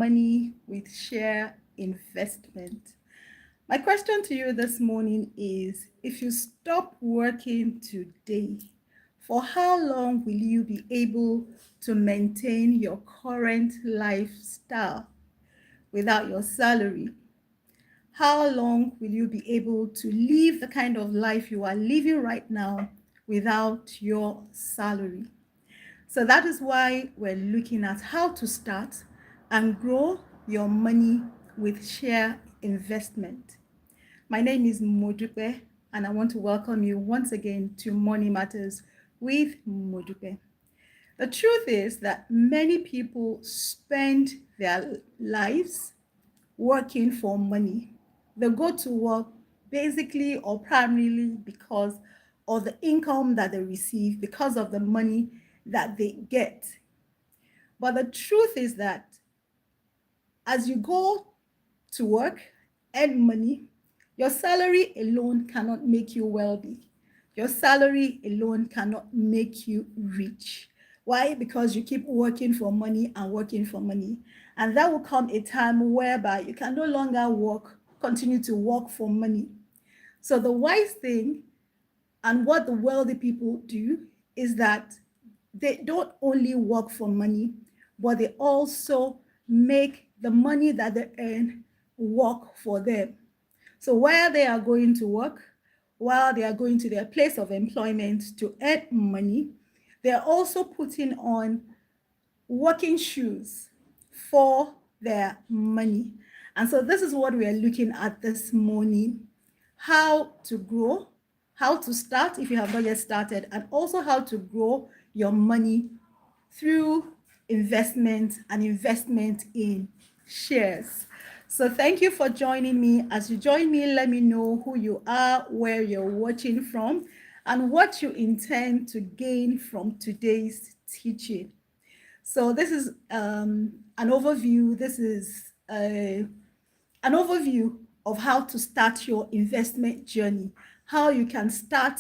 money with share investment. My question to you this morning is, if you stop working today, for how long will you be able to maintain your current lifestyle without your salary? How long will you be able to live the kind of life you are living right now without your salary? So that is why we're looking at how to start and grow your money with share investment. My name is Modupe, and I want to welcome you once again to Money Matters with Modupe. The truth is that many people spend their lives working for money. They go to work basically or primarily because of the income that they receive, because of the money that they get. But the truth is that as you go to work, earn money, your salary alone cannot make you wealthy. Your salary alone cannot make you rich. Why? Because you keep working for money and working for money. And that will come a time whereby you can no longer continue to work for money. So the wise thing and what the wealthy people do is that they don't only work for money, but they also make the money that they earn work for them. So while they are going to work, while they are going to their place of employment to earn money, they are also putting on working shoes for their money. And so this is what we are looking at this morning: how to grow, how to start if you have not yet started, and also how to grow your money through investment and investment in shares. So thank you for joining me. As you join me, let me know who you are, where you're watching from, and what you intend to gain from today's teaching. So this is an overview. This is an overview of how to start your investment journey, how you can start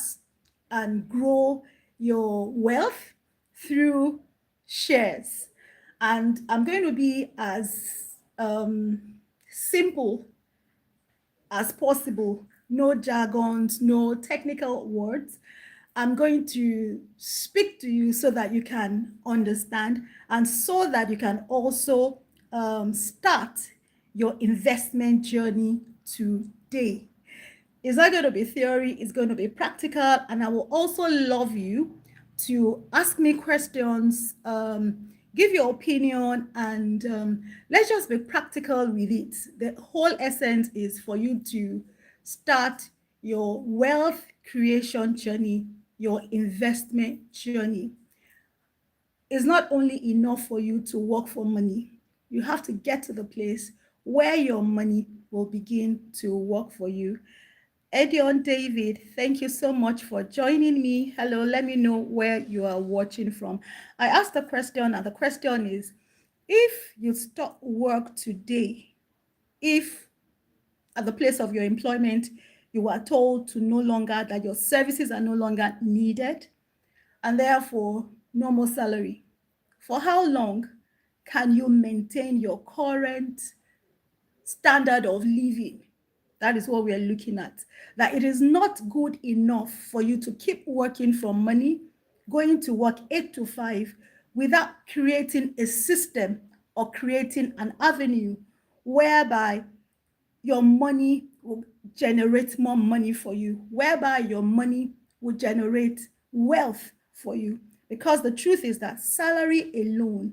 and grow your wealth through shares. And I'm going to be as simple as possible. No jargons, no technical words. I'm going to speak to you so that you can understand and so that you can also start your investment journey today. It's not going to be theory, it's going to be practical. And I will also love you to ask me questions, give your opinion, and let's just be practical with it. The whole essence is for you to start your wealth creation journey, your investment journey. It's not only enough for you to work for money. You have to get to the place where your money will begin to work for you. Edion David, thank you so much for joining me. Hello, let me know where you are watching from. I asked a question, and the question is, if you stop work today, if at the place of your employment you are told to no longer, that your services are no longer needed, and therefore no more salary, for how long can you maintain your current standard of living? That is what we are looking at. That it is not good enough for you to keep working for money, going to work 8 to 5, without creating a system or creating an avenue whereby your money will generate more money for you, whereby your money will generate wealth for you. Because the truth is that salary alone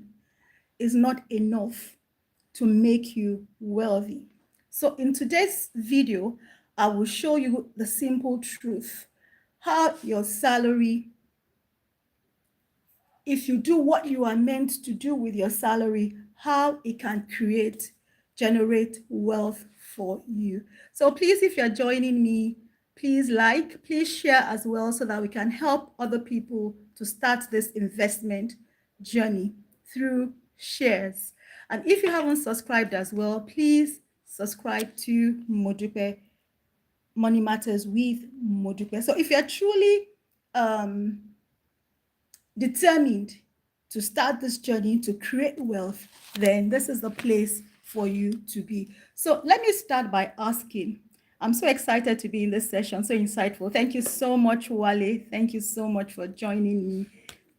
is not enough to make you wealthy. So in today's video, I will show you the simple truth: how your salary, if you do what you are meant to do with your salary, how it can generate wealth for you. So please, if you're joining me, please like, please share as well, so that we can help other people to start this investment journey through shares. And if you haven't subscribed as well, please subscribe to Modupe, Money Matters with Modupe. So if you're truly determined to start this journey to create wealth, then this is the place for you to be. So let me start by asking. I'm so excited to be in this session, so insightful. Thank you so much, Wale. Thank you so much for joining me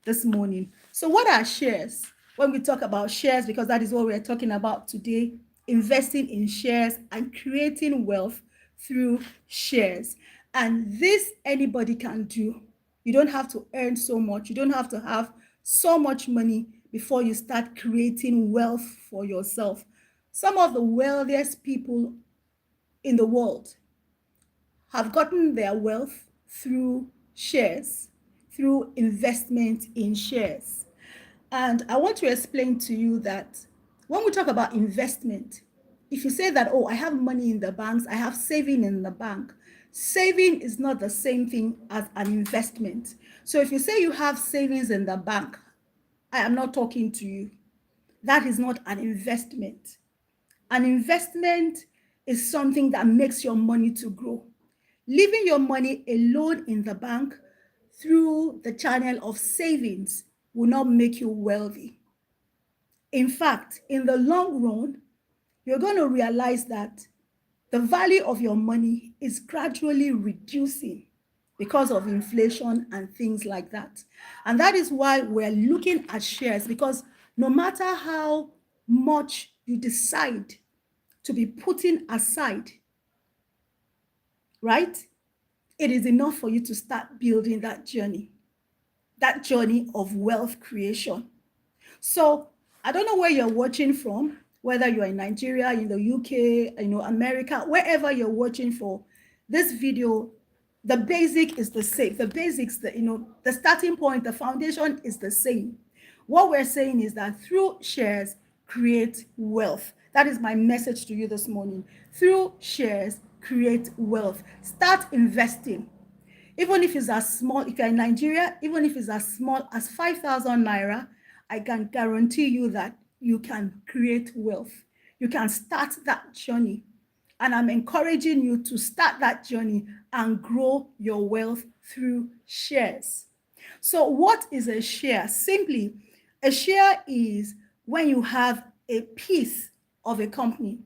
this morning. So what are shares? When we talk about shares, because that is what we're talking about today, investing in shares and creating wealth through shares. And this anybody can do. You don't have to earn so much. You don't have to have so much money before you start creating wealth for yourself. Some of the wealthiest people in the world have gotten their wealth through shares, through investment in shares. And I want to explain to you that when we talk about investment, if you say that, oh, I have money in the banks, I have saving in the bank, saving is not the same thing as an investment. So if you say you have savings in the bank, I am not talking to you. That is not an investment. An investment is something that makes your money to grow. Leaving your money alone in the bank through the channel of savings will not make you wealthy. In fact, in the long run, you're going to realize that the value of your money is gradually reducing because of inflation and things like that. And that is why we're looking at shares, because no matter how much you decide to be putting aside, right, it is enough for you to start building that journey of wealth creation. So I don't know where you're watching from, whether you're in Nigeria, in the UK, America, wherever you're watching for this video. The basic is the same. The basics, the starting point, the foundation is the same. What we're saying is that through shares, create wealth. That is my message to you this morning. Through shares, create wealth. Start investing. Even if it's as small, if you're in Nigeria, even if it's as small as 5,000 naira, I can guarantee you that you can create wealth. You can start that journey. And I'm encouraging you to start that journey and grow your wealth through shares. So what is a share? Simply, a share is when you have a piece of a company.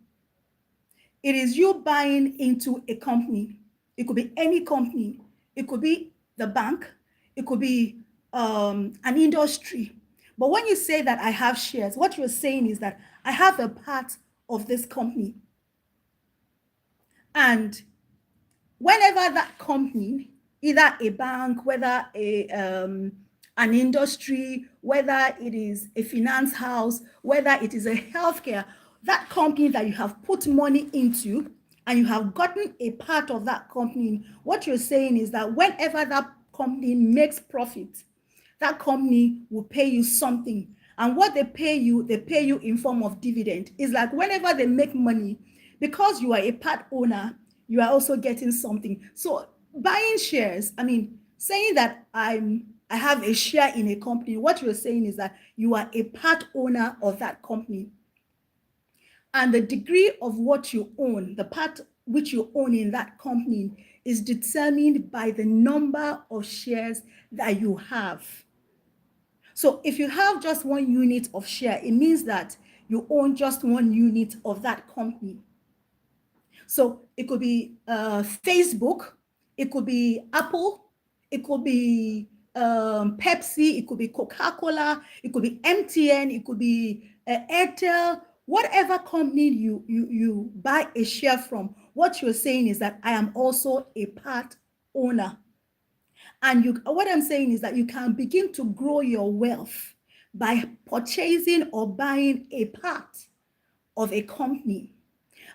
It is you buying into a company. It could be any company. It could be the bank. It could be an industry. But when you say that I have shares, what you're saying is that I have a part of this company. And whenever that company, either a bank, whether an industry, whether it is a finance house, whether it is a healthcare, that company that you have put money into and you have gotten a part of that company, what you're saying is that whenever that company makes profit, that company will pay you something. And what they pay you in form of dividend. It's like whenever they make money, because you are a part owner, you are also getting something. So buying shares, saying that I have a share in a company, what you're saying is that you are a part owner of that company. And the degree of what you own, the part which you own in that company, is determined by the number of shares that you have. So if you have just one unit of share, it means that you own just one unit of that company. So it could be Facebook, it could be Apple, it could be Pepsi, it could be Coca-Cola, it could be MTN, it could be Airtel, whatever company you buy a share from. What you're saying is that I am also a part owner. And what I'm saying is that you can begin to grow your wealth by purchasing or buying a part of a company.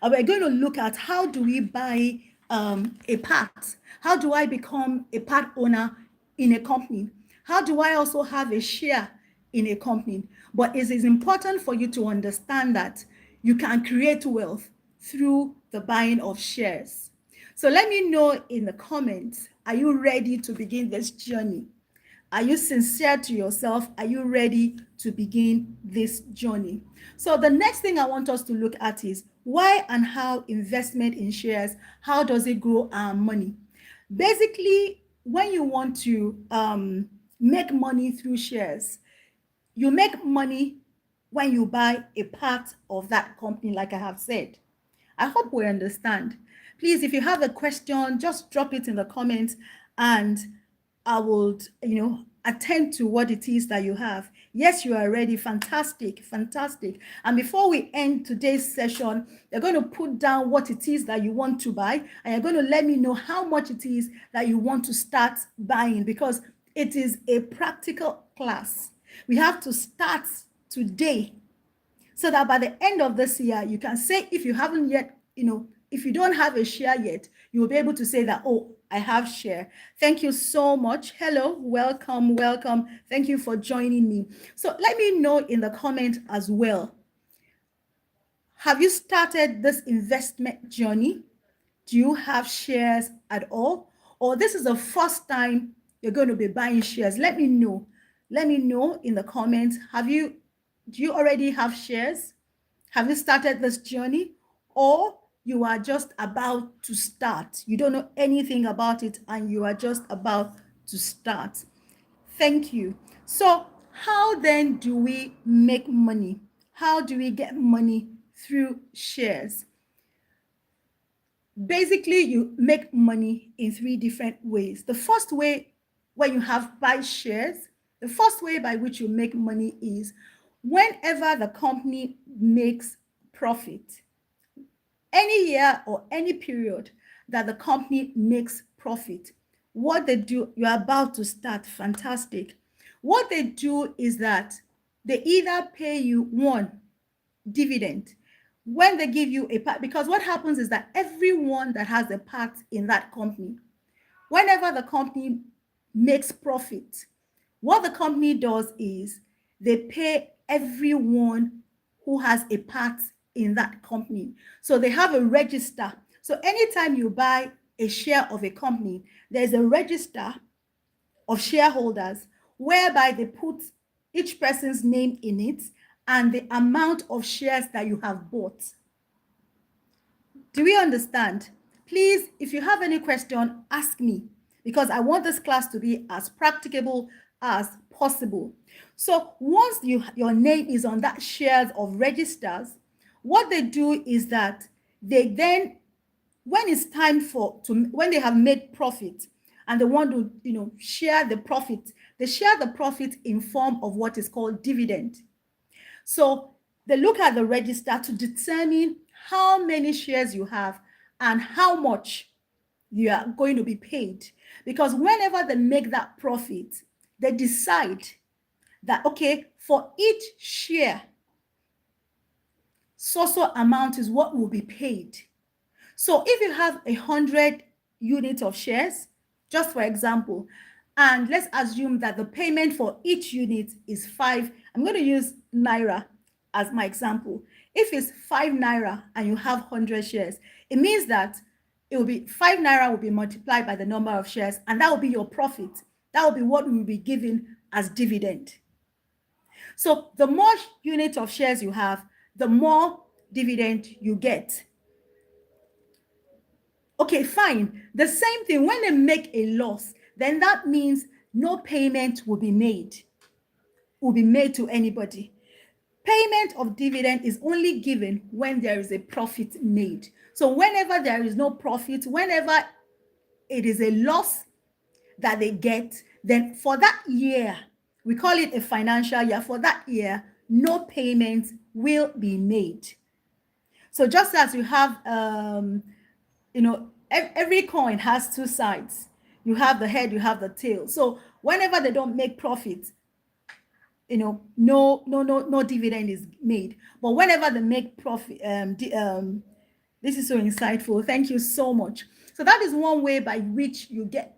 And we're going to look at how do we buy a part? How do I become a part owner in a company? How do I also have a share in a company? But it is important for you to understand that you can create wealth through the buying of shares. So let me know in the comments, are you ready to begin this journey? Are you sincere to yourself? Are you ready to begin this journey? So the next thing I want us to look at is why and how investment in shares, how does it grow our money? Basically, when you want to make money through shares, You make money when you buy a part of that company, like I have said. I hope we understand. Please, if you have a question, just drop it in the comments and I will, attend to what it is that you have. Yes, you are ready. Fantastic, fantastic. And before we end today's session, you're going to put down what it is that you want to buy, and you're going to let me know how much it is that you want to start buying, because it is a practical class. We have to start today so that by the end of this year, you can say, if you haven't yet, if you don't have a share yet, you will be able to say that, oh, I have share. Thank you so much. Hello, welcome, welcome. Thank you for joining me. So let me know in the comment as well. Have you started this investment journey? Do you have shares at all? Or this is the first time you're going to be buying shares? Let me know. Let me know in the comments. Do you already have shares? Have you started this journey? Or you are just about to start? You don't know anything about it and you are just about to start. Thank you. So how then do we make money? How do we get money through shares? Basically, you make money in 3 different ways. The first way, when you have buy shares, the first way by which you make money is whenever the company makes profit. Any year or any period that the company makes profit, what they do, you're about to start, fantastic. What they do is that they either pay you one, dividend, when they give you a part, because what happens is that everyone that has a part in that company, whenever the company makes profit, what the company does is they pay everyone who has a part in that company. So they have a register. So anytime you buy a share of a company, there's a register of shareholders whereby they put each person's name in it and the amount of shares that you have bought. Do we understand? Please, if you have any question, ask me, because I want this class to be as practicable as possible. So once your name is on that shares of registers, what they do is that they then, when it's time when they have made profit and they want to share the profit, they share the profit in form of what is called dividend. So they look at the register to determine how many shares you have and how much you are going to be paid. Because whenever they make that profit, they decide that, okay, for each share, so amount is what will be paid. So if you have 100 units of shares, just for example, and let's assume that the payment for each unit is 5, I'm going to use Naira as my example. If it's 5 Naira and you have 100 shares, it means that it will be 5 Naira will be multiplied by the number of shares, and that will be your profit. That will be what will be given as dividend. So the more units of shares you have, the more dividend you get. Okay, fine. The same thing, when they make a loss, then that means no payment will be made to anybody. Payment of dividend is only given when there is a profit made. So whenever there is no profit, whenever it is a loss that they get, then for that year, we call it a financial year, for that year, no payments will be made. So just as you have, every coin has 2 sides. You have the head, you have the tail. So whenever they don't make profit, no dividend is made. But whenever they make profit, this is so insightful. Thank you so much. So that is one way by which you get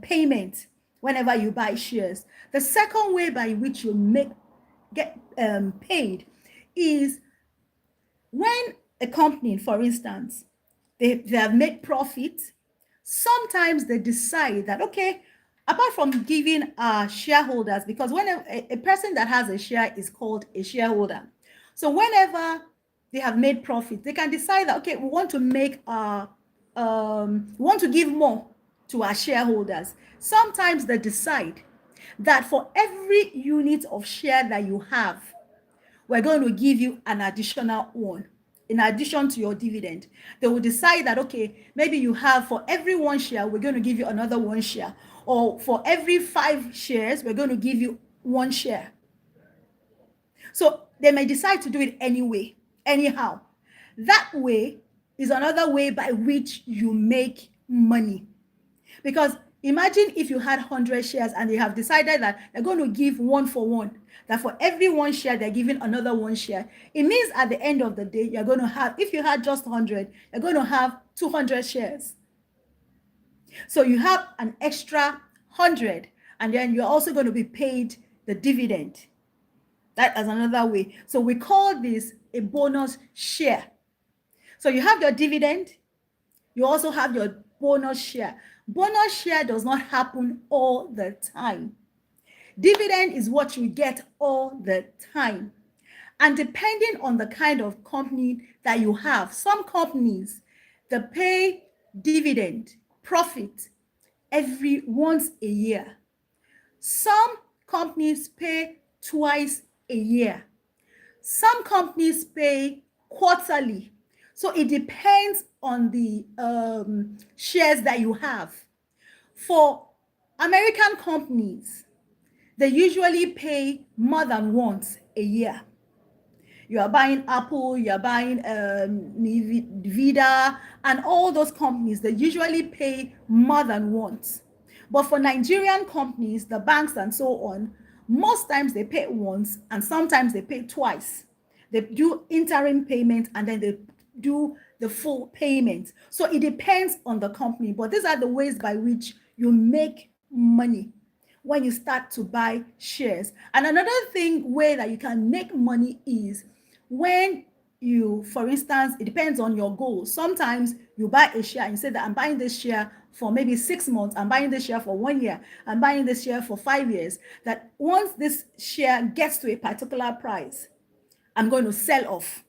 payment whenever you buy shares. The second way by which you get paid is when a company, for instance, they have made profit. Sometimes they decide that, okay, apart from giving shareholders, because when a person that has a share is called a shareholder. So whenever they have made profit, they can decide that, okay, we want to give more to our shareholders. Sometimes they decide that for every unit of share that you have, we're going to give you an additional one in addition to your dividend. They will decide that, okay, maybe you have, for every 1 share, we're going to give you another 1 share. Or for every 5 shares, we're going to give you 1 share. So they may decide to do it anyway, anyhow. That way is another way by which you make money. Because imagine if you had 100 shares and they have decided that they're going to give 1 for 1, that for every 1 share, they're giving another 1 share. It means at the end of the day, you're going to have, if you had just 100, you're going to have 200 shares. So you have an extra 100, and then you're also going to be paid the dividend. That is another way. So we call this a bonus share. So you have your dividend, you also have your bonus share. Bonus share does not happen all the time. Dividend is what you get all the time. And depending on the kind of company that you have, some companies, they pay dividend, profit, every once a year. Some companies pay twice a year. Some companies pay quarterly. So it depends on the shares that you have. For American companies, they usually pay more than once a year. You are buying Apple, you are buying Vida, and all those companies, they usually pay more than once. But for Nigerian companies, the banks and so on, most times they pay once and sometimes they pay twice. They do interim payment and then they do the full payment. So it depends on the company, but these are the ways by which you make money when you start to buy shares. And another way that you can make money is when you, for instance, it depends on your goals. Sometimes you buy a share and you say that I'm buying this share for maybe 6 months, I'm buying this share for 1 year, I'm buying this share for 5 years, that once this share gets to a particular price, I'm going to sell off.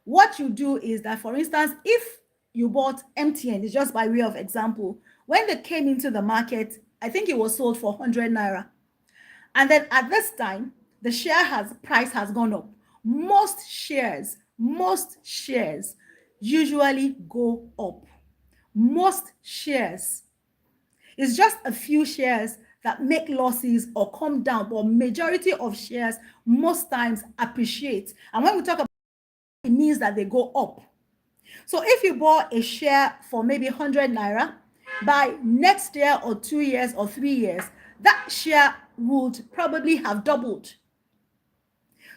What you do is that, for instance, if you bought MTN, it's just by way of example, when they came into the market, I think it was sold for 100 naira. And then at this time, the price has gone up. Most shares usually go up. Most shares. It's just a few shares that make losses or come down, but majority of shares most times appreciate. And when we talk about it, means that they go up. So if you bought a share for maybe 100 naira, by next year or 2 years or 3 years, that share would probably have doubled.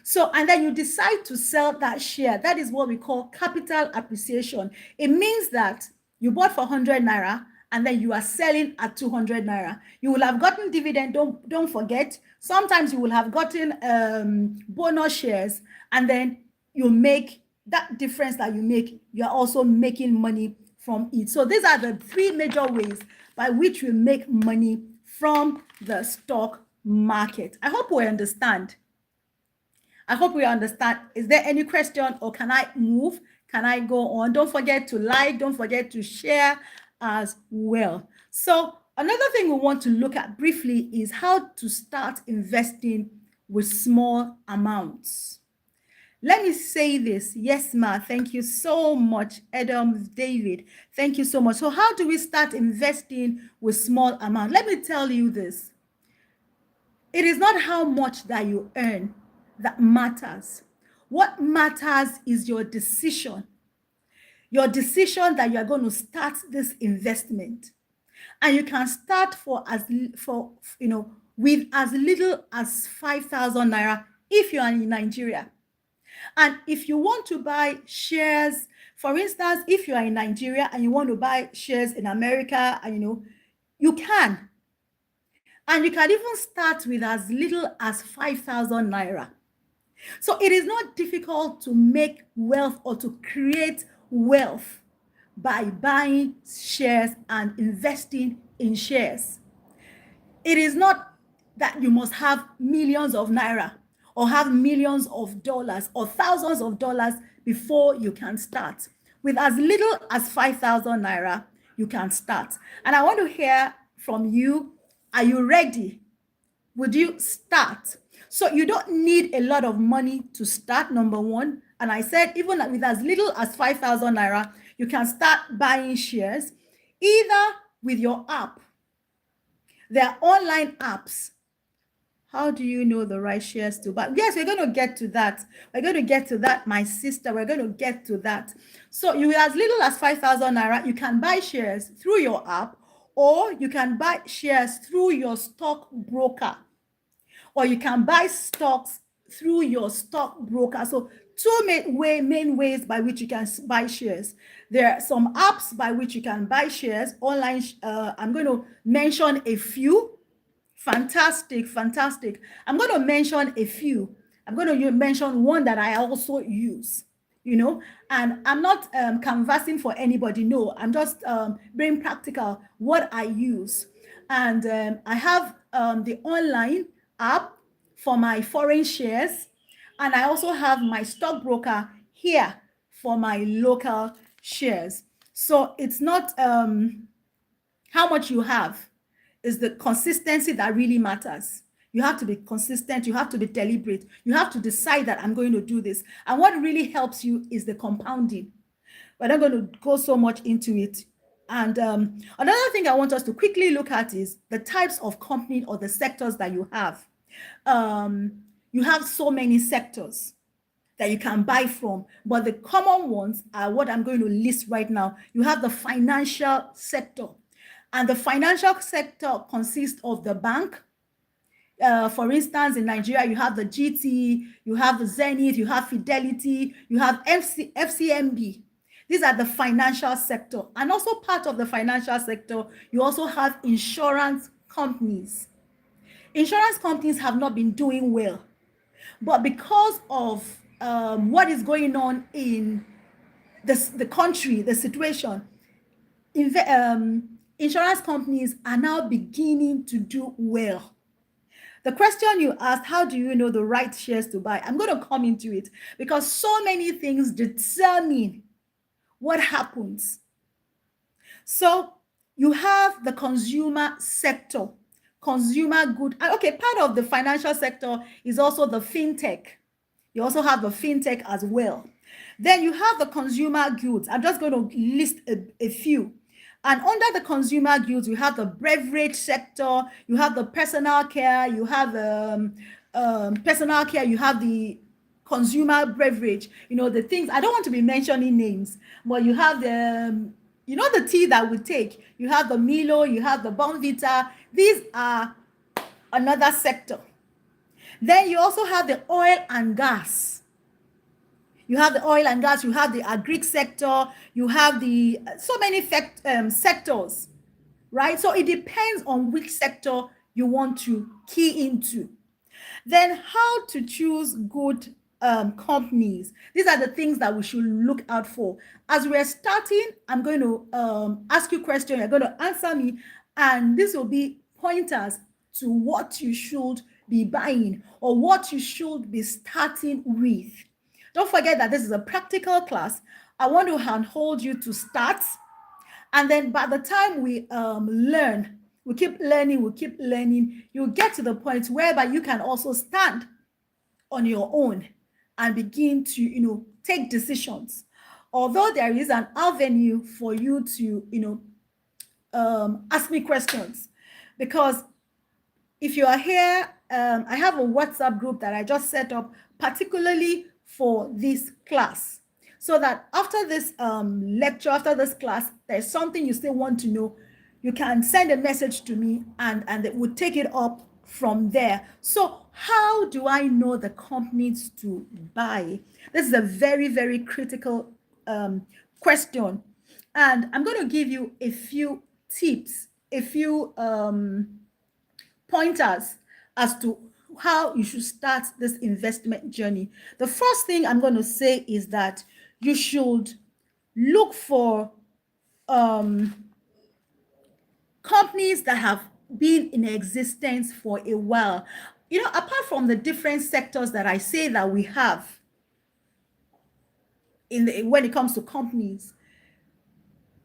So, and then you decide to sell that share. That is what we call capital appreciation. It means that you bought for 100 naira and then you are selling at 200 naira. You will have gotten dividend, don't forget. Sometimes you will have gotten bonus shares, and then you make that difference that you make, you're also making money from it. So these are the 3 major ways by which we make money from the stock market. I hope we understand. Is there any question, or can I move? Can I go on? Don't forget to like, don't forget to share as well. So another thing we want to look at briefly is how to start investing with small amounts. Let me say this. Yes, ma. Thank you so much, Adam David. Thank you so much. So how do we start investing with small amount? Let me tell you this. It is not how much that you earn that matters. What matters is your decision. Your decision that you are going to start this investment. And you can start with as little as 5,000 naira if you are in Nigeria. And if you want to buy shares, for instance, if you are in Nigeria and you want to buy shares in America, and you can. And you can even start with as little as 5,000 naira. So it is not difficult to make wealth or to create wealth by buying shares and investing in shares. It is not that you must have millions of naira or have millions of dollars or thousands of dollars before you can start. With as little as 5,000 naira, you can start. And I want to hear from you. Are you ready would you start? So you don't need a lot of money to start, number one. And I said, even with as little as 5,000 naira, you can start buying shares, either with your app. There are online apps. How do you know the right shares to buy? Yes, we're going to get to that. We're going to get to that, my sister. We're going to get to that. So you, as little as 5,000 naira, you can buy shares through your app, or you can buy shares through your stock broker, or you can buy stocks through your stock broker. So two main ways by which you can buy shares. There are some apps by which you can buy shares online. I'm going to mention a few. Fantastic. I'm going to mention a few. I'm going to mention one that I also use, and I'm not canvassing for anybody. No, I'm just being practical what I use. And I have the online app for my foreign shares, and I also have my stockbroker here for my local shares. So it's not how much you have, is the consistency that really matters. You have to be consistent. You have to be deliberate. You have to decide that I'm going to do this. And what really helps you is the compounding. We're not going to go so much into it. And another thing I want us to quickly look at is the types of company or the sectors that you have. You have so many sectors that you can buy from, but the common ones are what I'm going to list right now. You have the financial sector, and the financial sector consists of the bank. For instance, in Nigeria, you have the GT, you have the Zenith, you have Fidelity, you have FCMB. These are the financial sector. And also part of the financial sector, you also have insurance companies. Insurance companies have not been doing well, but because of what is going on in the country, the situation, insurance companies are now beginning to do well. The question you asked, how do you know the right shares to buy? I'm going to come into it because so many things determine what happens. So you have the consumer sector, consumer good. Okay, part of the financial sector is also the fintech. You also have the fintech as well. Then you have the consumer goods. I'm just going to list a few. And under the consumer goods, you have the beverage sector, you have the personal care, you have the personal care, you have the consumer beverage, the things. I don't want to be mentioning names, but you have the, the tea that we take. You have the Milo, you have the Bonvita. These are another sector. Then you also have the oil and gas. You have the oil and gas, you have the agri sector, you have the so many sectors, right? So it depends on which sector you want to key into. Then how to choose good companies. These are the things that we should look out for. As we're starting, I'm going to ask you questions, you're going to answer me, and this will be pointers to what you should be buying or what you should be starting with. Don't forget that this is a practical class. I want to handhold you to start. And then by the time we learn, we keep learning, you'll get to the point whereby you can also stand on your own and begin to, take decisions. Although there is an avenue for you to, ask me questions. Because if you are here, I have a WhatsApp group that I just set up particularly for this class, so that after this lecture, after this class, there's something you still want to know, you can send a message to me and it would take it up from there. So how do I know the companies to buy? This is a very, very critical question. And I'm going to give you a few tips, a few pointers as to how you should start this investment journey. The first thing I'm going to say is that you should look for companies that have been in existence for a while. Apart from the different sectors that I say that we have when it comes to companies,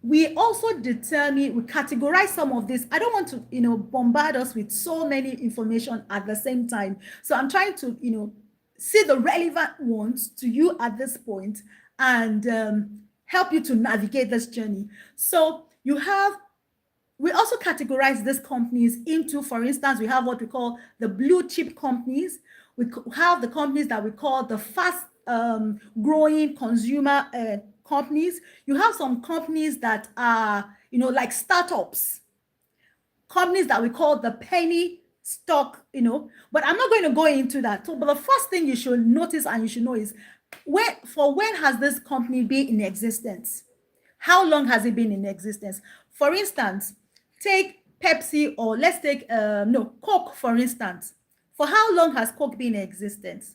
we also determine, we categorize some of this. I don't want to, bombard us with so many information at the same time. So I'm trying to, see the relevant ones to you at this point and help you to navigate this journey. So we also categorize these companies into, for instance, we have what we call the blue chip companies. We have the companies that we call the fast growing consumer companies. You have some companies that are, like startups, companies that we call the penny stock, but I'm not going to go into that. So, but the first thing you should notice and you should know is when has this company been in existence? How long has it been in existence? For instance, take Pepsi, or let's take Coke, for instance. For how long has Coke been in existence?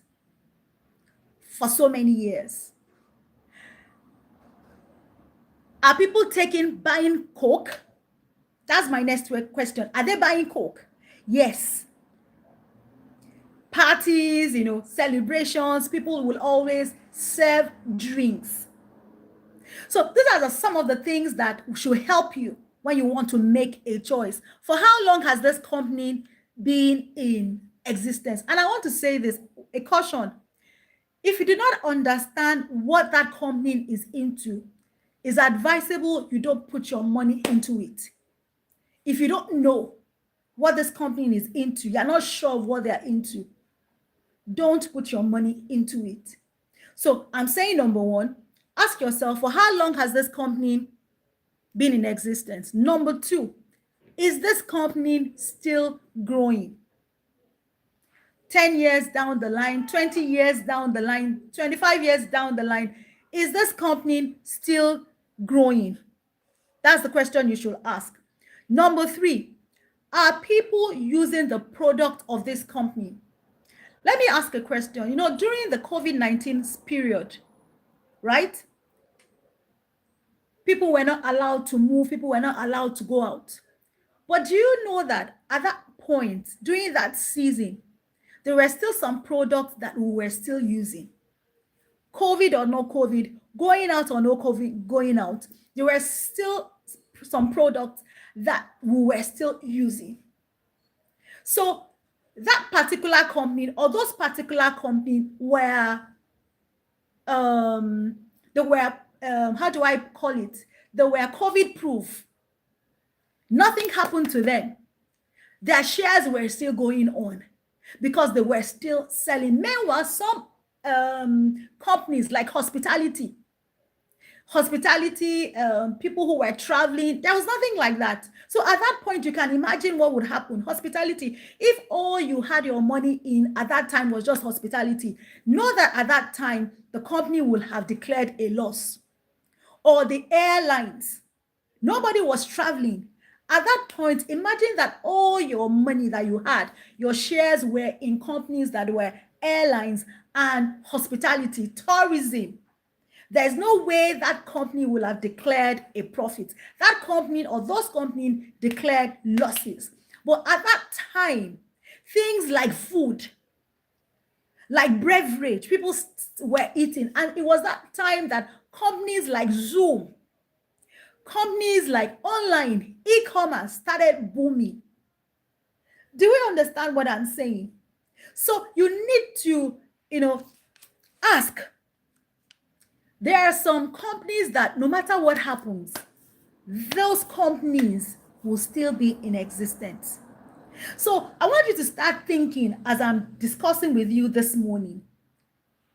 For so many years. Are people buying Coke? That's my next question. Are they buying Coke? Yes. Parties, celebrations, people will always serve drinks. So these are some of the things that should help you when you want to make a choice. For how long has this company been in existence? And I want to say this, a caution. If you do not understand what that company is into, it's advisable you don't put your money into it. If you don't know what this company is into, you're not sure of what they're into, don't put your money into it. So I'm saying, number one, ask yourself, for how long has this company been in existence? Number two, is this company still growing? 10 years down the line, 20 years down the line, 25 years down the line, is this company still growing? That's the question you should ask. Number three, are people using the product of this company? Let me ask a question. During the COVID-19 period, right? People were not allowed to move. People were not allowed to go out. But do you know that at that point, during that season, there were still some products that we were still using? COVID or no COVID, going out or no COVID, going out, there were still some products that we were still using. So that particular company, or those particular companies were, they were, how do I call it? They were COVID proof. Nothing happened to them. Their shares were still going on because they were still selling. Meanwhile, some companies like hospitality, people who were traveling, there was nothing like that. So at that point, you can imagine what would happen. Hospitality, if all you had your money in at that time was just hospitality, know that at that time, the company will have declared a loss. Or the airlines, nobody was traveling. At that point, imagine that all your money that you had, your shares were in companies that were airlines and hospitality, tourism. There's no way that company will have declared a profit. That company or those companies declared losses. But at that time, things like food, like beverage, people were eating. And it was that time that companies like Zoom, companies like online e-commerce started booming. Do we understand what I'm saying? So you need to, ask. There are some companies that no matter what happens, those companies will still be in existence. So I want you to start thinking as I'm discussing with you this morning.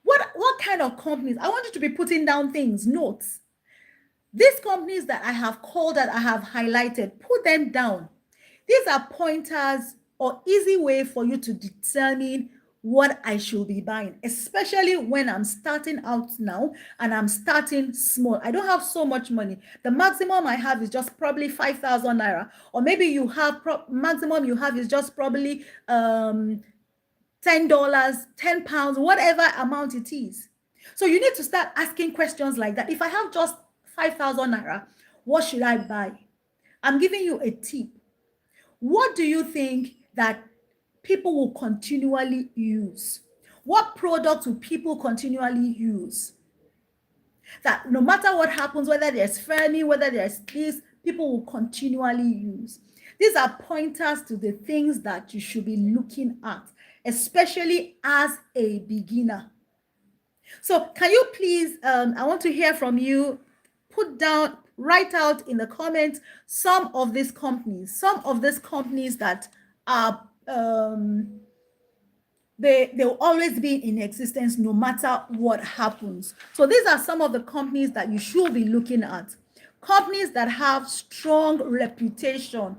What kind of companies? I want you to be putting down things, notes. These companies that I have called, that I have highlighted, put them down. These are pointers or easy way for you to determine what I should be buying, especially when I'm starting out now and I'm starting small. I don't have so much money. The maximum I have is just probably 5,000 naira, or maybe you have maximum you have is just probably $10, £10, whatever amount it is. So you need to start asking questions like that. If I have just 5,000 naira, what should I buy? I'm giving you a tip. What do you think that people will continually use? What products will people continually use? that no matter what happens, whether there's famine, whether there's this, people will continually use. These are pointers to the things that you should be looking at, especially as a beginner. So can you please, I want to hear from you, write out in the comments some of these companies that are, they'll always be in existence no matter what happens. So these are some of the companies that you should be looking at. Companies that have strong reputation.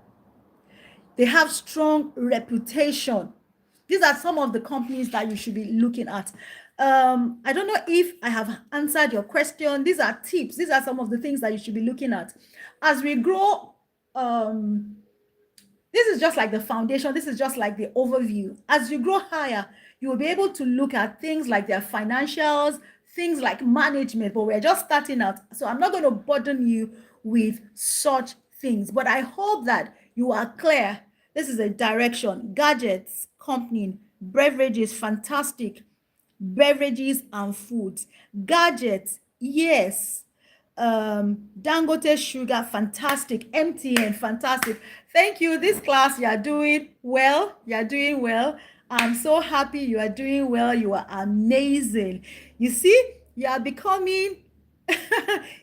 They have strong reputation. These are some of the companies that you should be looking at. I don't know if I have answered your question. These are tips. These are some of the things that you should be looking at. As we grow, this is just like the foundation. This is just like the overview. As you grow higher, you will be able to look at things like their financials, things like management, but we're just starting out. So I'm not going to burden you with such things, but I hope that you are clear. This is a direction. Gadgets, company, beverages, fantastic. Beverages and foods. Gadgets, yes. Dangote Sugar, fantastic. MTN, fantastic. Thank you. This class, you are doing well. You are doing well. I'm so happy you are doing well. You are amazing. You see, you are becoming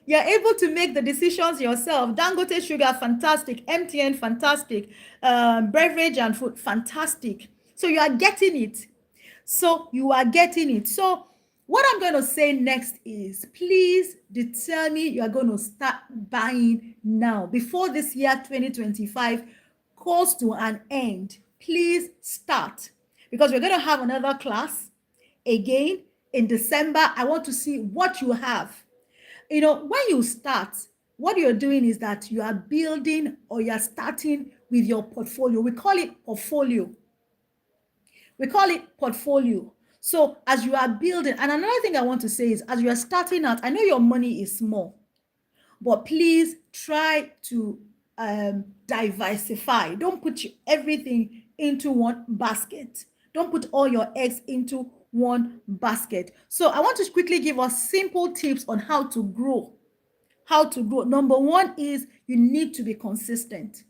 you're able to make the decisions yourself. Dangote Sugar, fantastic. MTN, fantastic. Beverage and food, fantastic. So you are getting it. So what I'm going to say next is, please determine you are going to start buying now. Before this year 2025 goes to an end, please start. Because we're going to have another class again in December. I want to see what you have. You know, when you start, what you're doing is that you are building, or you're starting with your portfolio. We call it portfolio. So as you are building, and another thing I want to say is, as you are starting out, I know your money is small, but please try to diversify. Don't put everything into one basket. Don't put all your eggs into one basket. So I want to quickly give us simple tips on how to grow. Number one is, you need to be consistent.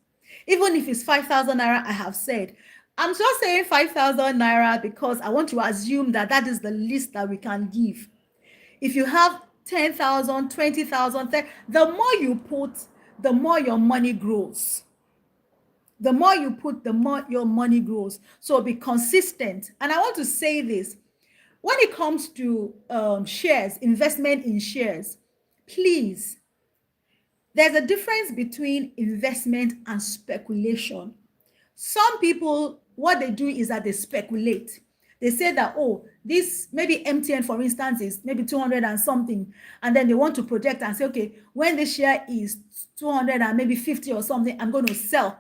Even if it's 5,000 naira, I have said, I'm just saying 5,000 naira because I want to assume that that is the least that we can give. If you have 10,000, 20,000, the more you put, the more your money grows. The more you put, the more your money grows. So be consistent. And I want to say this, when it comes to shares, investment in shares, please, there's a difference between investment and speculation. Some people, what they do is that they speculate. They say that, oh, this maybe MTN, for instance, is maybe 200 and something. And then they want to project and say, okay, when the share is 200 and maybe 50 or something, I'm going to sell.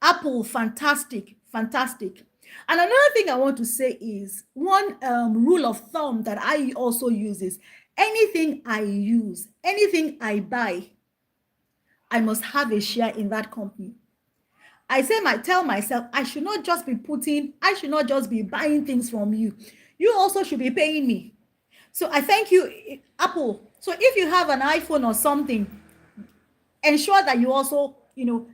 Apple, fantastic. And another thing I want to say is, one rule of thumb that I also use is, anything I buy, I must have a share in that company. Tell myself, I should not just be buying things from you. You also should be paying me. So I thank you, Apple. So if you have an iPhone or something, ensure that you also,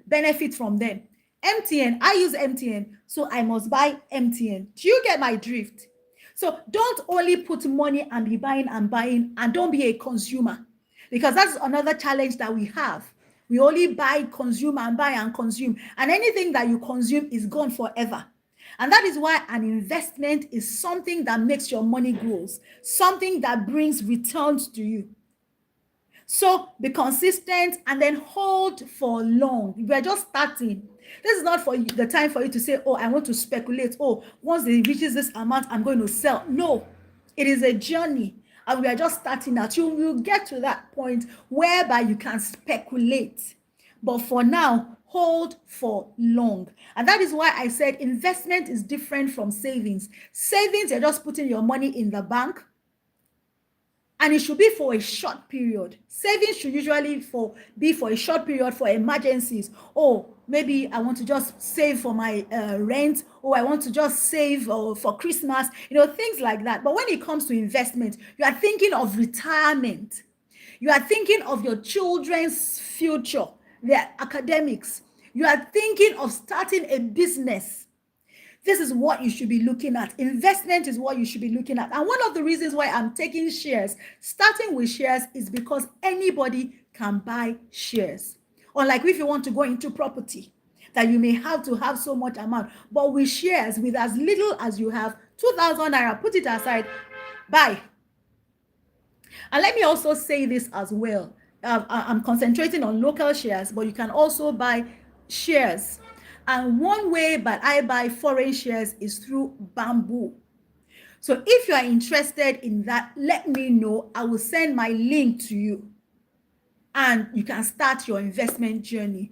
benefit from them. MTN, I use MTN, so I must buy MTN. Do you get my drift? So don't only put money and be buying, and don't be a consumer, because that's another challenge that we have. We only buy, consume, and buy and consume, and anything that you consume is gone forever. And that is why an investment is something that makes your money grows, something that brings returns to you. So be consistent and then hold for long. We're just starting. This is not for you, the time for you to say, oh, I want to speculate. Oh, once it reaches this amount, I'm going to sell. No, it is a journey. And we are just starting out. You will get to that point whereby you can speculate. But for now, hold for long. And that is why I said investment is different from savings. Savings, you're just putting your money in the bank, and it should be for a short period. Savings should usually be for a short period, for emergencies. Oh, maybe I want to just save for my rent, or I want to just save for Christmas, things like that. But when it comes to investment, you are thinking of retirement. You are thinking of your children's future, their academics. You are thinking of starting a business. This is what you should be looking at. Investment is what you should be looking at. And one of the reasons why I'm taking shares, starting with shares, is because anybody can buy shares. Unlike if you want to go into property, that you may have to have so much amount. But with shares, with as little as you have, 2,000 naira, put it aside, buy. And let me also say this as well. I'm concentrating on local shares, but you can also buy shares. And one way that I buy foreign shares is through Bamboo. So if you are interested in that, let me know. I will send my link to you and you can start your investment journey.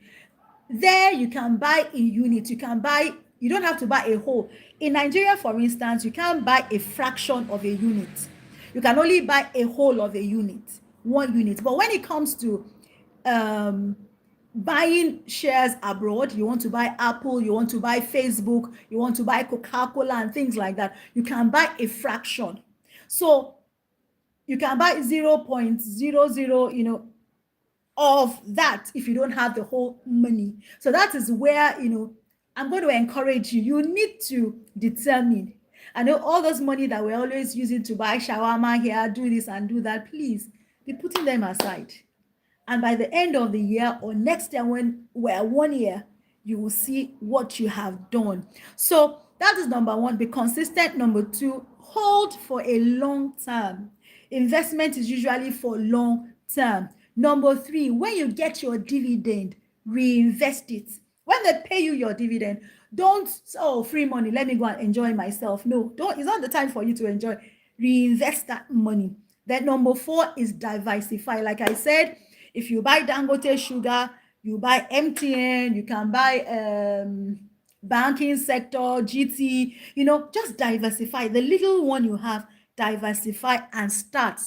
There you can buy in units. You don't have to buy a whole. In Nigeria, for instance, you can't buy a fraction of a unit. You can only buy a whole of a unit, 1 unit. But when it comes to buying shares abroad, you want to buy Apple, you want to buy Facebook, you want to buy Coca-Cola and things like that, you can buy a fraction. So you can buy 0.00, of that if you don't have the whole money. So that is where, I'm going to encourage you. You need to determine. I know all those money that we're always using to buy shawarma here, do this and do that, please be putting them aside. And by the end of the year or next year, when we're 1 year, you will see what you have done. So that is number one, be consistent. Number two, hold for a long term. Investment is usually for long term. Number three, when you get your dividend, reinvest it. When they pay you your dividend, don't, free money, let me go and enjoy myself. No, don't. It's not the time for you to enjoy. Reinvest that money. Then number four is diversify. Like I said, if you buy Dangote sugar, you buy MTN, you can buy banking sector, GT, just diversify. The little one you have, diversify and start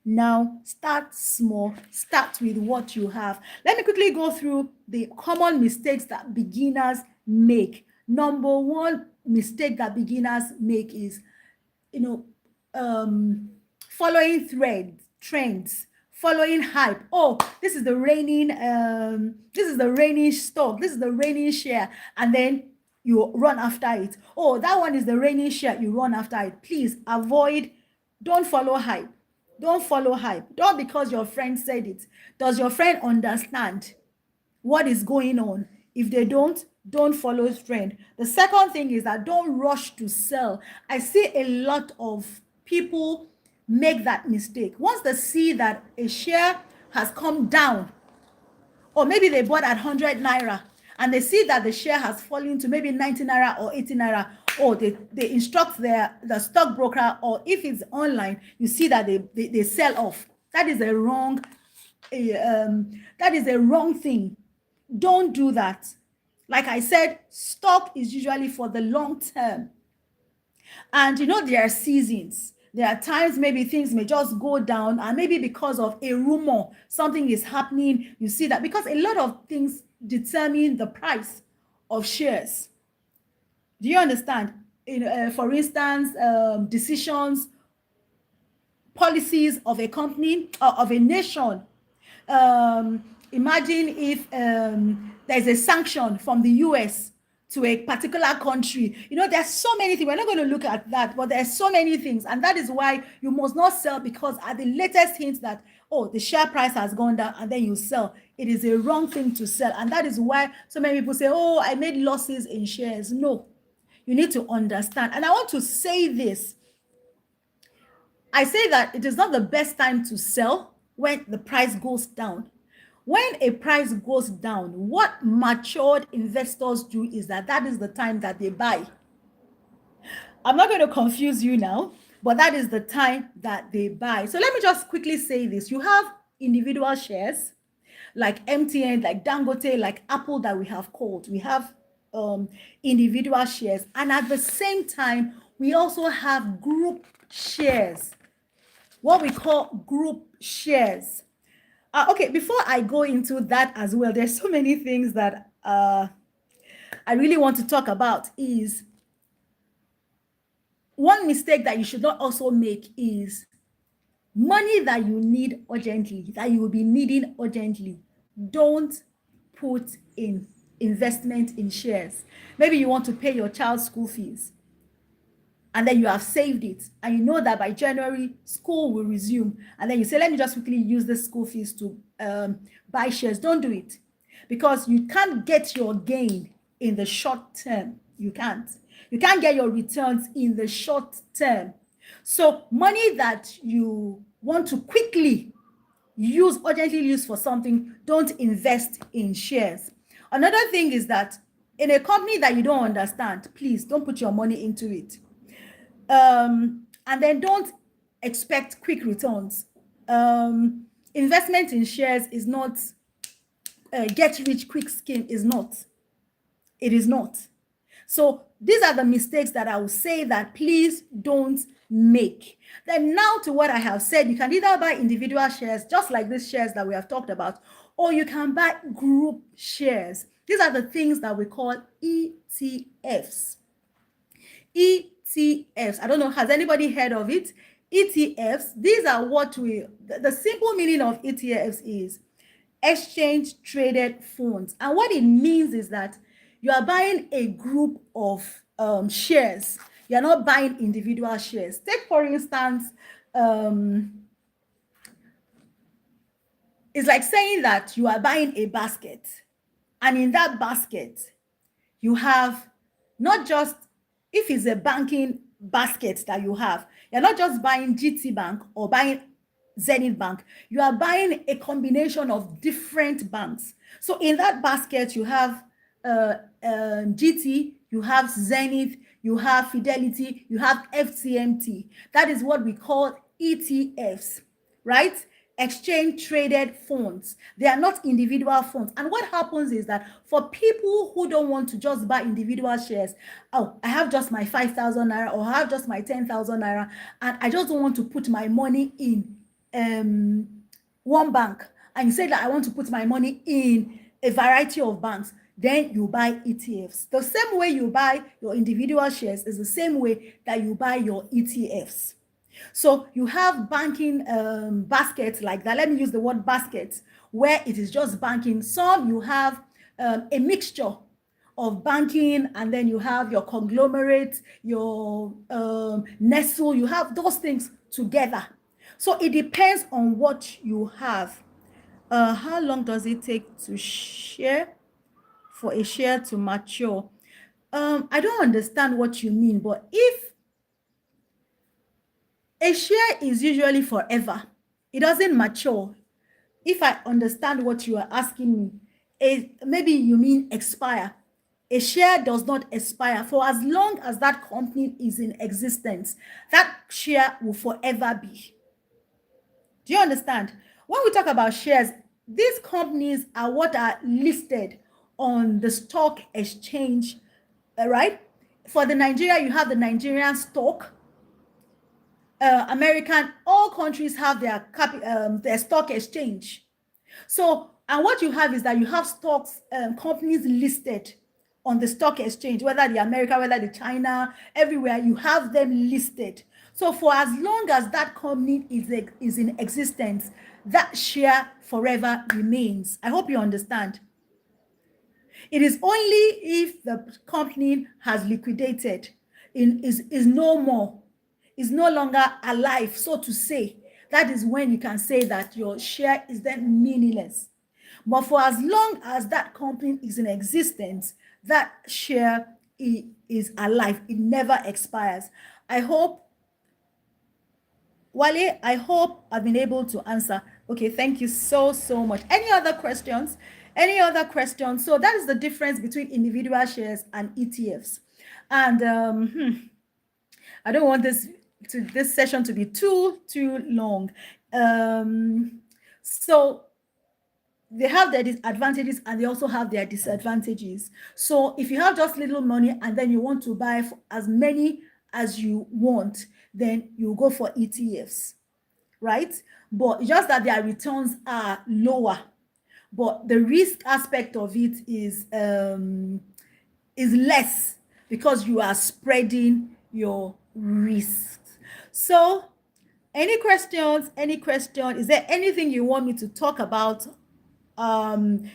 now, start small, start with what you have. Let me quickly go through the common mistakes that beginners make. Number one mistake that beginners make is following trends, following hype. Oh, this is the raining stock, this is the raining share, and then you run after it. Oh, that one is the raining share, you run after it. Please avoid. Don't follow hype. Don't because your friend said it. Does your friend understand what is going on? If they don't follow trend. The second thing is that don't rush to sell. I see a lot of people make that mistake. Once they see that a share has come down, or maybe they bought at 100 naira and they see that the share has fallen to maybe 90 naira or 80 naira, or they instruct the stockbroker, or if it's online, you see that they sell off. That is a wrong thing. Don't do that. Like I said, stock is usually for the long term. And there are seasons. There are times maybe things may just go down, and maybe because of a rumor, something is happening. You see that because a lot of things determine the price of shares. Do you understand? For instance, decisions, policies of a company or of a nation. Imagine if there's a sanction from the US to a particular country. There's so many things. We're not going to look at that, but there's so many things. And that is why you must not sell, because at the latest hint that, the share price has gone down, and then you sell. It is a wrong thing to sell. And that is why so many people say, I made losses in shares. No, you need to understand. And I want to say this. I say that it is not the best time to sell when the price goes down. When a price goes down, what matured investors do is that is the time that they buy. I'm not going to confuse you now, but that is the time that they buy. So let me just quickly say this. You have individual shares like MTN, like Dangote, like Apple that we have called. We have individual shares. And at the same time, we also have group shares, what we call group shares. Okay, before I go into that as well, there's so many things that I really want to talk about. Is one mistake that you should not also make is Money that you need urgently, that you will be needing urgently, don't put in investment in shares. Maybe you want to pay your child's school fees, and then you have saved it, and you know that by January school will resume, and then you say, let me just quickly use the school fees to buy shares. Don't do it, because you can't get your gain in the short term. You can't get your returns in the short term. So money that you want to quickly urgently use for something, don't invest in shares. Another thing is that in a company that you don't understand, please don't put your money into it. And then don't expect quick returns. Investment in shares is not get rich quick scheme. Is not. It is not. So these are the mistakes that I will say that please don't make. Then now to what I have said, you can either buy individual shares, just like these shares that we have talked about, or you can buy group shares. These are the things that we call ETFs. ETFs. I don't know, has anybody heard of it? ETFs, these are what the simple meaning of ETFs is exchange traded funds. And what it means is that you are buying a group of shares. You are not buying individual shares. Take, for instance, it's like saying that you are buying a basket, and in that basket, you have not just, if it's a banking basket that you have, you're not just buying GT Bank or buying Zenith Bank, you are buying a combination of different banks. So in that basket, you have GT, you have Zenith, you have Fidelity, you have FCMT. That is what we call ETFs, right? Exchange traded funds. They are not individual funds. And what happens is that for people who don't want to just buy individual shares, oh, I have just my 5,000 naira, or I have just my 10,000 naira, and I just don't want to put my money in one bank, and you say that I want to put my money in a variety of banks, then you buy ETFs. The same way you buy your individual shares is the same way that you buy your ETFs. So you have banking baskets like that. Let me use the word baskets, where it is just banking. Some you have a mixture of banking, and then you have your conglomerate, your Nestle, you have those things together. So it depends on what you have. How long does it take to share for a share to mature? I don't understand what you mean, but if a share is usually forever, it doesn't mature. If I understand what you are asking me, maybe you mean expire. A share does not expire. For as long as that company is in existence, that share will forever be. Do you understand? When we talk about shares, these companies are what are listed on the stock exchange, right? For the Nigeria, you have the Nigerian stock. American, all countries have their stock exchange. So, and what you have is that you have stocks, companies listed on the stock exchange, whether the America, whether the China, everywhere, you have them listed. So for as long as that company is in existence, that share forever remains. I hope you understand. It is only if the company has liquidated, is no more, is no longer alive, so to say, that is when you can say that your share is then meaningless. But for as long as that company is in existence, that share is alive. It never expires. I hope, Wale, I hope I've been able to answer. Okay, thank you so much. Any other questions? Any other questions? So that is the difference between individual shares and ETFs. And I don't want this session to be too long. So they have their advantages and they also have their disadvantages. So if you have just little money and then you want to buy as many as you want, then you go for ETFs, right? But just that their returns are lower, but the risk aspect of it is less, because you are spreading your risks. So Any questions? Any question? Is there anything you want me to talk about? Um,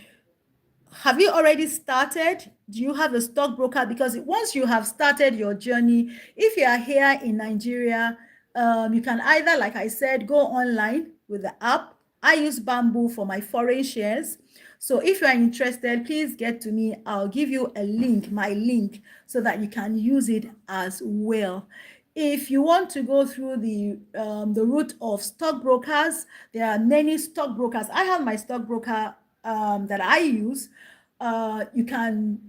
have you already started? Do you have a stockbroker? Because once you have started your journey, if you are here in Nigeria, you can either, like I said, go online with the app. I use Bamboo for my foreign shares. So if you are interested, please get to me. I'll give you a link, my link, so that you can use it as well. If you want to go through the route of stockbrokers, there are many stockbrokers. I have my stockbroker that I use. You can,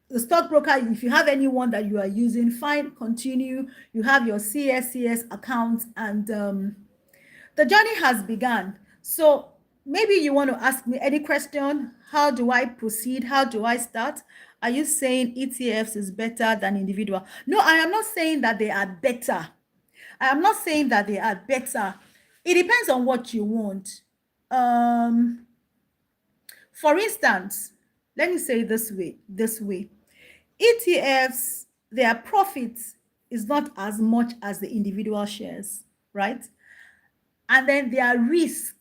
the stockbroker, if you have anyone that you are using, fine, continue. You have your CSCS account, and the journey has begun. So maybe you want to ask me any question. How do I proceed? How do I start? Are you saying ETFs is better than individual? No, I am not saying that they are better. I am not saying that they are better. It depends on what you want. For instance, let me say this way. ETFs, their profits is not as much as the individual shares, right? And then their risk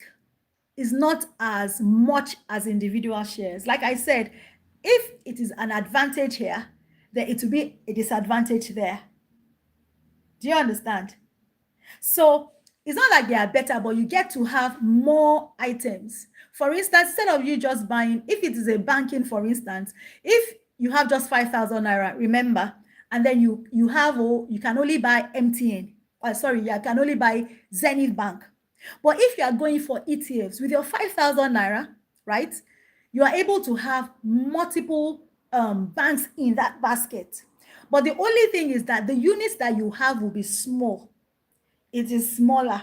is not as much as individual shares. Like I said, if it is an advantage here, then it will be a disadvantage there. Do you understand? So it's not like they are better, but you get to have more items. For instance, instead of you just buying, if it is a banking, for instance, if you have just 5,000 naira, remember, and then you have, oh, you can only buy MTN. Sorry, you can only buy Zenith Bank. But if you are going for ETFs with your 5,000 naira, right, you are able to have multiple banks in that basket. But the only thing is that the units that you have will be small. It is smaller.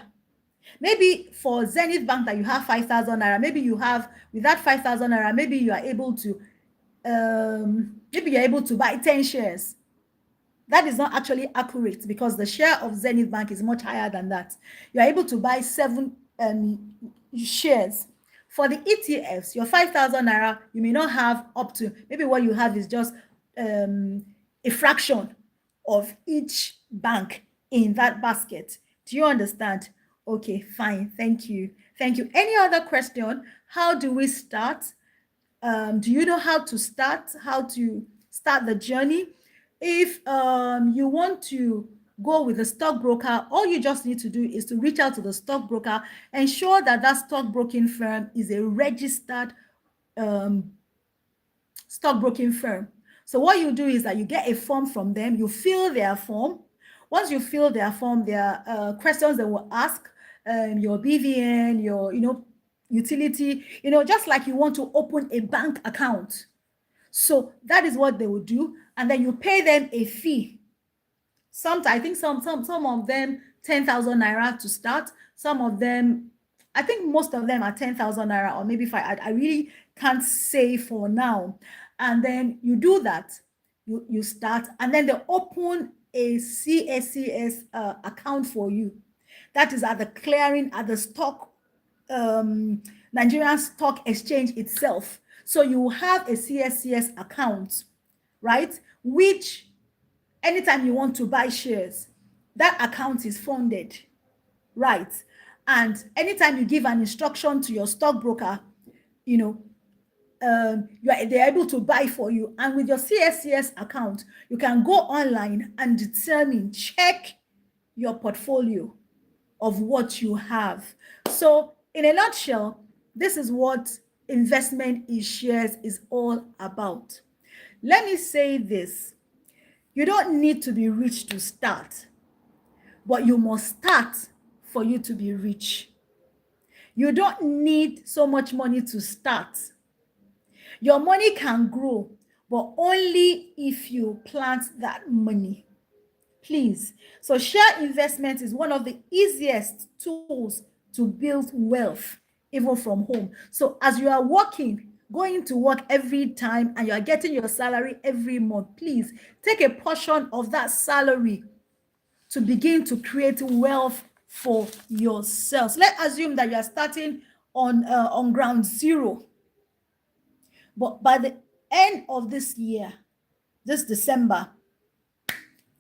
Maybe for Zenith Bank that you have 5,000 naira, maybe you have, with that 5,000 naira, maybe you are able to, maybe you're able to buy 10 shares. That is not actually accurate because the share of Zenith Bank is much higher than that. You are able to buy 7 shares. For the ETFs, your 5,000 naira, you may not have up to, maybe what you have is just a fraction of each bank in that basket. Do you understand? Okay, fine. Thank you. Thank you. Any other question? How do we start? Do you know how to start? How to start the journey? If you want to go with a stockbroker, all you just need to do is to reach out to the stockbroker, ensure that that stockbroking firm is a registered stockbroking firm. So what you do is that you get a form from them, you fill their form. Once you fill their form, there are questions they will ask, your BVN, your utility, just like you want to open a bank account. So that is what they will do, and then you pay them a fee. I think some of them 10,000 naira to start. Some of them, I think most of them are 10,000 naira, or maybe I really can't say for now. And then you do that, you start, and then they open a CSCS account for you. That is at the clearing, at the stock, Nigerian Stock Exchange itself. So you have a CSCS account, right? Which anytime you want to buy shares, that account is funded, right? And anytime you give an instruction to your stockbroker, they're able to buy for you. And with your CSCS account, you can go online and check your portfolio of what you have. So in a nutshell, this is what investment in shares is all about. Let me say this. You don't need to be rich to start, but you must start for you to be rich. You don't need so much money to start. Your money can grow, but only if you plant that money. Please. So share investment is one of the easiest tools to build wealth, even from home. So as you are working, going to work every time, and you are getting your salary every month, please take a portion of that salary to begin to create wealth for yourselves. Let's assume that you are starting on ground zero, but by the end of this year, this December,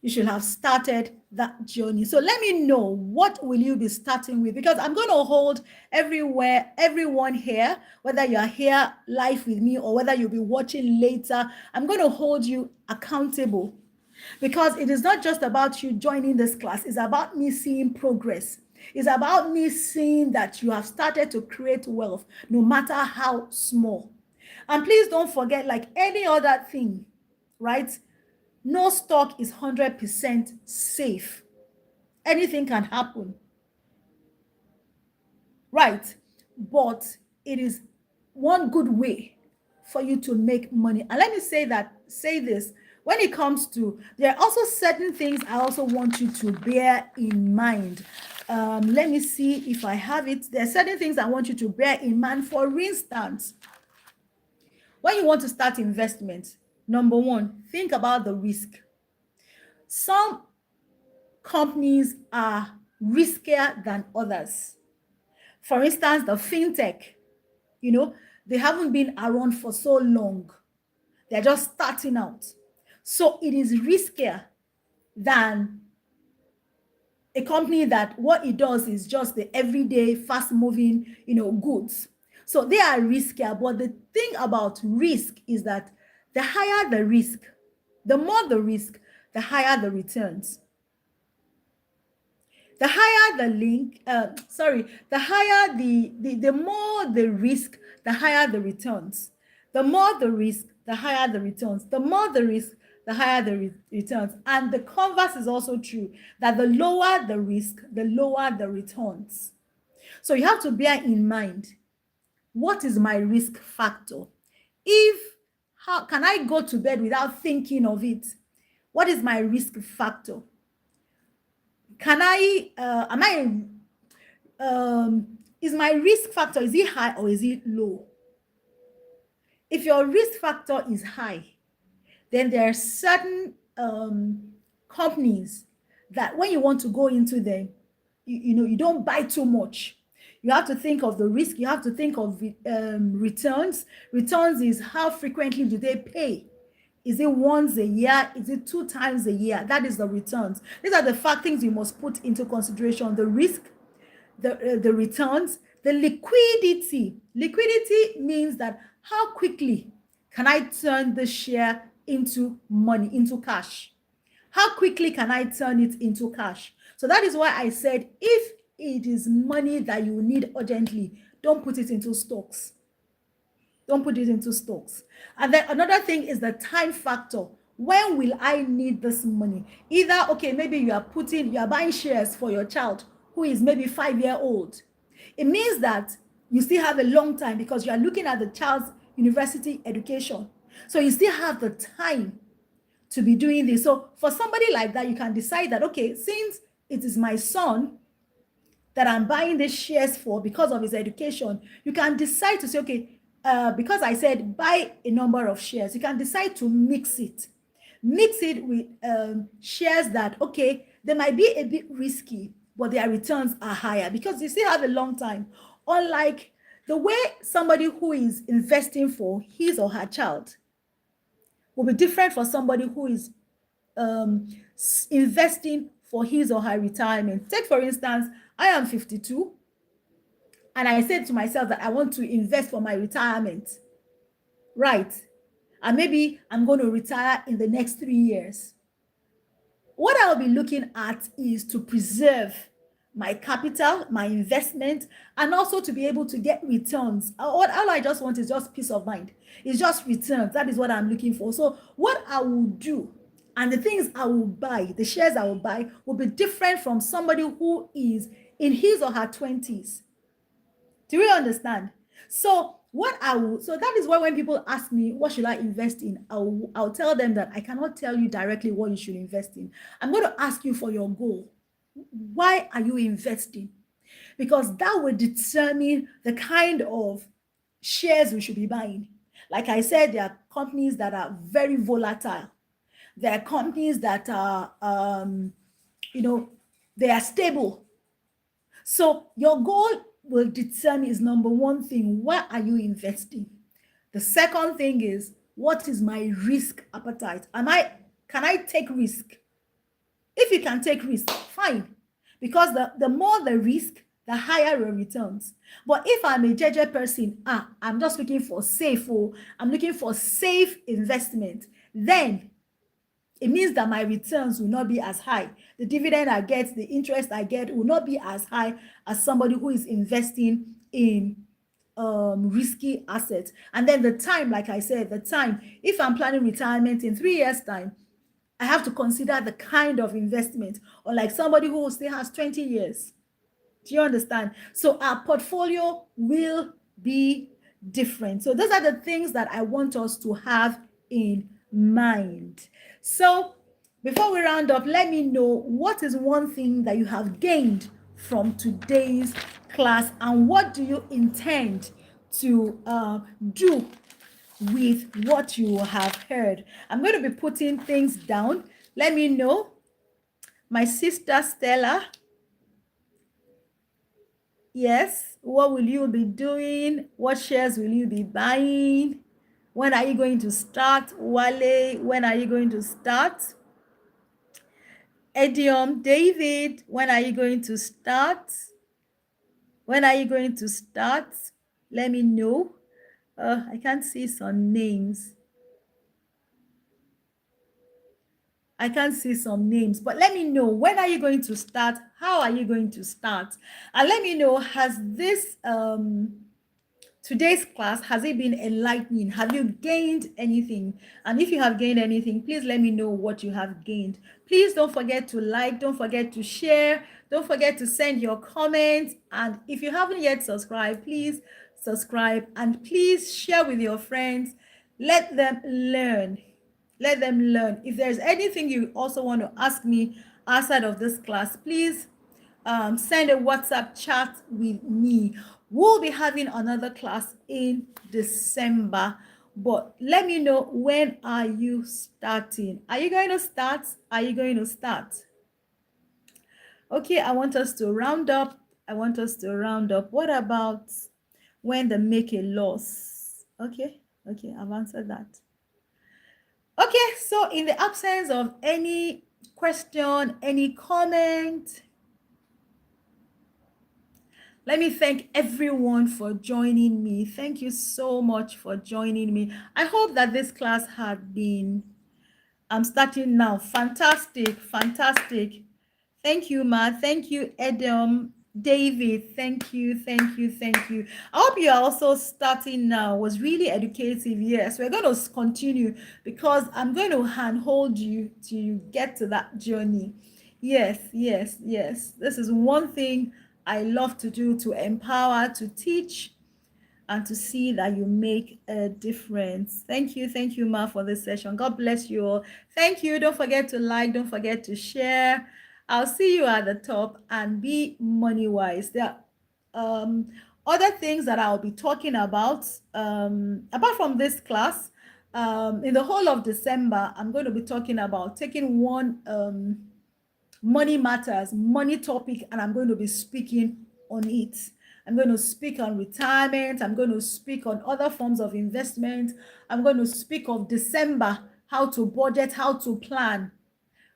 you should have started that journey. So let me know, what will you be starting with? Because I'm going to hold everyone here, whether you're here live with me or whether you'll be watching later, I'm going to hold you accountable, because it is not just about you joining this class. It's about me seeing progress. It's about me seeing that you have started to create wealth, no matter how small. And please don't forget, like any other thing, right? No stock is 100% safe. Anything can happen, right? But it is one good way for you to make money. And let me say this, when it comes to, there are also certain things I also want you to bear in mind. Let me see if I have it. There are certain things I want you to bear in mind. For instance, when you want to start investment, number one, think about the risk. Some companies are riskier than others. For instance, the fintech, they haven't been around for so long. They're just starting out. So it is riskier than a company that what it does is just the everyday fast moving, goods. So they are riskier. But the thing about risk is that the higher the risk, the more the risk, the higher the returns. The higher the link, the higher the more the risk, the higher the returns. The more the risk, the higher the returns. The more the risk, the higher the returns. And the converse is also true, that the lower the risk, the lower the returns. So you have to bear in mind, what is my risk factor? How can I go to bed without thinking of it? What is my risk factor? Is my risk factor, is it high or is it low? If your risk factor is high, then there are certain companies that when you want to go into them, you don't buy too much. You have to think of the risk. You have to think of returns. Returns is how frequently do they pay? Is it once a year? Is it 2 times a year? That is the returns. These are the things you must put into consideration: the risk, the returns, the liquidity. Liquidity means that how quickly can I turn the share into money, into cash? How quickly can I turn it into cash? So that is why I said, if it is money that you need urgently, don't put it into stocks. Don't put it into stocks. And then another thing is the time factor. When will I need this money? Either, okay, maybe you are buying shares for your child who is maybe 5-year-old. It means that you still have a long time, because you are looking at the child's university education. So you still have the time to be doing this. So for somebody like that, you can decide that, okay, since it is my son that I'm buying these shares for because of his education, you can decide to say, okay, because I said buy a number of shares, you can decide to mix it with shares that, okay, they might be a bit risky, but their returns are higher because you still have a long time. Unlike the way somebody who is investing for his or her child will be different for somebody who is investing for his or her retirement. Take, for instance, I am 52 and I said to myself that I want to invest for my retirement, right? And maybe I'm going to retire in the next 3 years. What I'll be looking at is to preserve my capital, my investment, and also to be able to get returns. All I just want is just peace of mind. It's just returns. That is what I'm looking for. So what I will do and the things I will buy, the shares I will buy, will be different from somebody who is in his or her 20s. Do you understand? So that is why when people ask me, what should I invest in? I'll tell them that I cannot tell you directly what you should invest in. I'm going to ask you for your goal. Why are you investing? Because that will determine the kind of shares we should be buying. Like I said, there are companies that are very volatile. There are companies that are, they are stable. So your goal will determine is number one thing, where are you investing? The second thing is, what is my risk appetite? Can I take risk? If you can take risk, fine. Because the more the risk, the higher your returns. But if I'm a JJ person, I'm just looking for safe, I'm looking for safe investment, then it means that my returns will not be as high. The dividend I get, the interest I get will not be as high as somebody who is investing in risky assets. And then the time, like I said, the time, if I'm planning retirement in 3 years' time, I have to consider the kind of investment, or like somebody who still has 20 years. Do you understand? So our portfolio will be different. So those are the things that I want us to have in mind. So before we round up, let me know what is one thing that you have gained from today's class, and what do you intend to do with what you have heard. I'm going to be putting things down. Let me know. My sister Stella, yes, what will you be doing? What shares will you be buying? When are you going to start? Wale, when are you going to start? Ediom, David, when are you going to start? When are you going to start? Let me know. I can't see some names. I can't see some names, but let me know, when are you going to start? How are you going to start? And let me know, has this today's class, has it been enlightening? Have you gained anything? And if you have gained anything, please let me know what you have gained. Please don't forget to like, don't forget to share, don't forget to send your comments. And if you haven't yet subscribed, please subscribe, and please share with your friends. Let them learn. Let them learn. If there's anything you also want to ask me outside of this class, please send a WhatsApp chat with me. We'll be having another class in December, but let me know, when are you starting? Are you going to start? Are you going to start? Okay, I want us to round up. What about when they make a loss? Okay, I've answered that. Okay, so in the absence of any question, any comment, let me thank everyone for joining me. Thank you so much for joining me. I hope that this class had been, I'm starting now. Fantastic. Thank you, Ma. Thank you, Edom. David, thank you. I hope you are also starting now. It was really educative. Yes, we're going to continue, because I'm going to handhold you to get to that journey. Yes. This is one thing I love to do, to empower, to teach, and to see that you make a difference. Thank you, Ma, for this session. God bless you all. Thank you. Don't forget to like, don't forget to share. I'll see you at the top, and be money wise. There are other things that I'll be talking about apart from this class. In the whole of December, I'm going to be talking about taking one money matters, money topic, and I'm going to be speaking on it. I'm going to speak on retirement. I'm going to speak on other forms of investment. I'm going to speak of December, how to budget, how to plan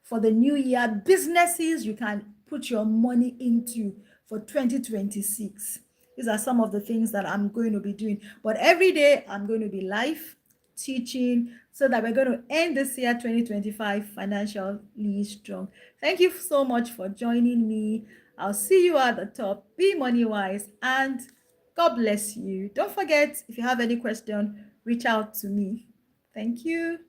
for the new year, businesses you can put your money into for 2026. These are some of the things that I'm going to be doing. But every day I'm going to be live teaching, so that we're going to end this year 2025 financially strong. Thank you so much for joining me. I'll see you at the top. Be money wise, and God bless you. Don't forget, if you have any question, reach out to me. Thank you.